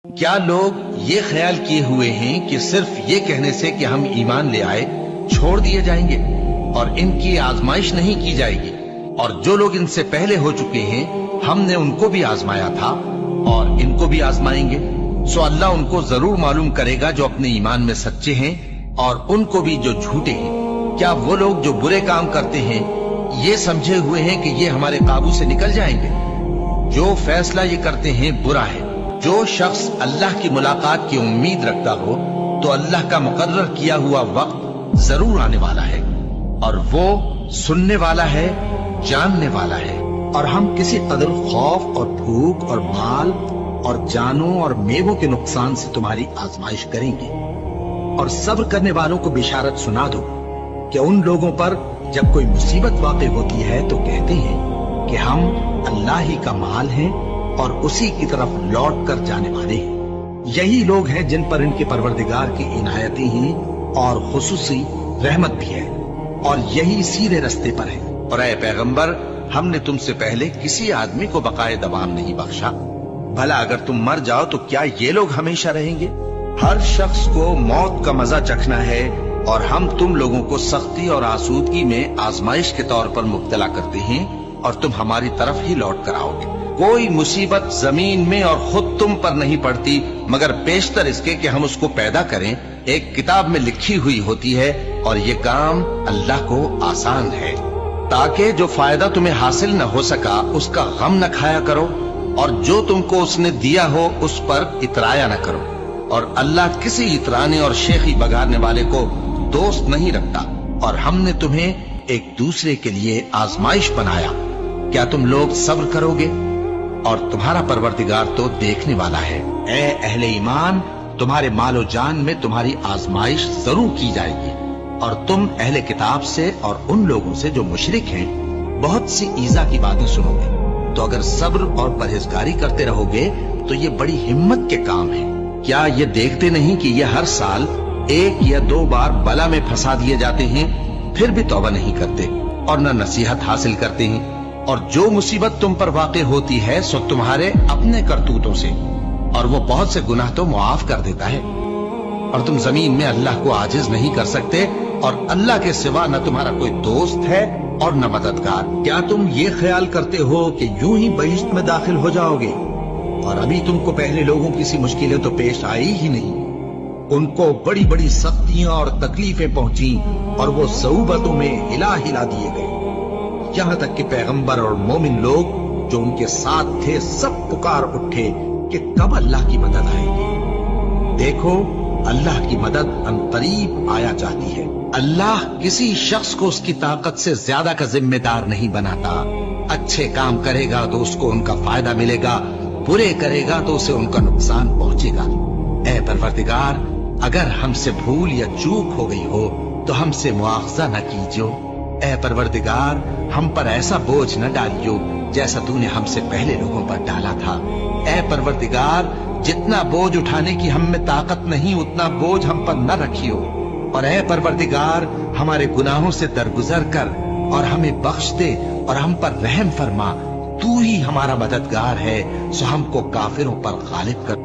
کیا لوگ یہ خیال کیے ہوئے ہیں کہ صرف یہ کہنے سے کہ ہم ایمان لے آئے چھوڑ دیے جائیں گے اور ان کی آزمائش نہیں کی جائے گی؟ اور جو لوگ ان سے پہلے ہو چکے ہیں ہم نے ان کو بھی آزمایا تھا اور ان کو بھی آزمائیں گے، سو اللہ ان کو ضرور معلوم کرے گا جو اپنے ایمان میں سچے ہیں اور ان کو بھی جو جھوٹے ہیں۔ کیا وہ لوگ جو برے کام کرتے ہیں یہ سمجھے ہوئے ہیں کہ یہ ہمارے قابو سے نکل جائیں گے؟ جو فیصلہ یہ کرتے ہیں برا ہے۔ جو شخص اللہ کی ملاقات کی امید رکھتا ہو تو اللہ کا مقرر کیا ہوا وقت ضرور آنے والا ہے، اور وہ سننے والا ہے، جاننے والا ہے۔ اور ہم کسی قدر خوف اور بھوک اور مال اور جانوں اور میووں کے نقصان سے تمہاری آزمائش کریں گے، اور صبر کرنے والوں کو بشارت سنا دو کہ ان لوگوں پر جب کوئی مصیبت واقع ہوتی ہے تو کہتے ہیں کہ ہم اللہ ہی کا مال ہیں اور اسی کی طرف لوٹ کر جانے والے ہیں۔ یہی لوگ ہیں جن پر ان کے پروردگار کی عنایتیں ہیں اور خصوصی رحمت بھی ہے، اور یہی سیدھے رستے پر ہے۔ اور اے پیغمبر، ہم نے تم سے پہلے کسی آدمی کو بقائے دوام نہیں بخشا، بھلا اگر تم مر جاؤ تو کیا یہ لوگ ہمیشہ رہیں گے؟ ہر شخص کو موت کا مزہ چکھنا ہے، اور ہم تم لوگوں کو سختی اور آسودگی میں آزمائش کے طور پر مبتلا کرتے ہیں اور تم ہماری طرف ہی لوٹ کر آؤ گے۔ کوئی مصیبت زمین میں اور خود تم پر نہیں پڑتی مگر بیشتر اس کے کہ ہم اس کو پیدا کریں ایک کتاب میں لکھی ہوئی ہوتی ہے، اور یہ کام اللہ کو آسان ہے، تاکہ جو فائدہ تمہیں حاصل نہ ہو سکا اس کا غم نہ کھایا کرو، اور جو تم کو اس نے دیا ہو اس پر اترایا نہ کرو۔ اور اللہ کسی اترانے اور شیخی بگاڑنے والے کو دوست نہیں رکھتا، اور ہم نے تمہیں ایک دوسرے کے لیے آزمائش بنایا، کیا تم لوگ صبر کرو گے؟ اور تمہارا پروردگار تو دیکھنے والا ہے۔ اے اہل ایمان، تمہارے مال و جان میں تمہاری آزمائش ضرور کی جائے گی، اور تم اہل کتاب سے اور ان لوگوں سے جو مشرک ہیں بہت سی ایذا کی باتیں سنو گے، تو اگر صبر اور پرہیزگاری کرتے رہو گے تو یہ بڑی ہمت کے کام ہے۔ کیا یہ دیکھتے نہیں کہ یہ ہر سال 1 یا 2 بار بلا میں پھنسا دیے جاتے ہیں، پھر بھی توبہ نہیں کرتے اور نہ نصیحت حاصل کرتے ہیں؟ اور جو مصیبت تم پر واقع ہوتی ہے سو تمہارے اپنے کرتوتوں سے، اور وہ بہت سے گناہ تو معاف کر دیتا ہے۔ اور تم زمین میں اللہ کو عاجز نہیں کر سکتے، اور اللہ کے سوا نہ تمہارا کوئی دوست ہے اور نہ مددگار۔ کیا تم یہ خیال کرتے ہو کہ یوں ہی بہشت میں داخل ہو جاؤ گے، اور ابھی تم کو پہلے لوگوں کی سی مشکلیں تو پیش آئی ہی نہیں؟ ان کو بڑی بڑی سختیاں اور تکلیفیں پہنچیں، اور وہ صعوبتوں میں ہلا ہلا دیے گئے، یہاں تک کہ پیغمبر اور مومن لوگ جو ان کے ساتھ تھے سب پکار اٹھے کہ کب اللہ کی مدد آئے گی۔ دیکھو، اللہ کی مدد عنقریب آیا چاہتی ہے۔ اللہ کسی شخص کو اس کی طاقت سے زیادہ کا ذمہ دار نہیں بناتا۔ اچھے کام کرے گا تو اس کو ان کا فائدہ ملے گا، برے کرے گا تو اسے ان کا نقصان پہنچے گا۔ اے پروردگار، اگر ہم سے بھول یا چوک ہو گئی ہو تو ہم سے مواخذہ نہ کیجو۔ اے پروردگار، ہم پر ایسا بوجھ نہ ڈالیو جیسا تو نے ہم سے پہلے لوگوں پر ڈالا تھا۔ اے پروردگار، جتنا بوجھ اٹھانے کی ہم میں طاقت نہیں اتنا بوجھ ہم پر نہ رکھیو، اور اے پروردگار، ہمارے گناہوں سے درگزر کر اور ہمیں بخش دے اور ہم پر رحم فرما۔ تو ہی ہمارا مددگار ہے، سو ہم کو کافروں پر غالب کر۔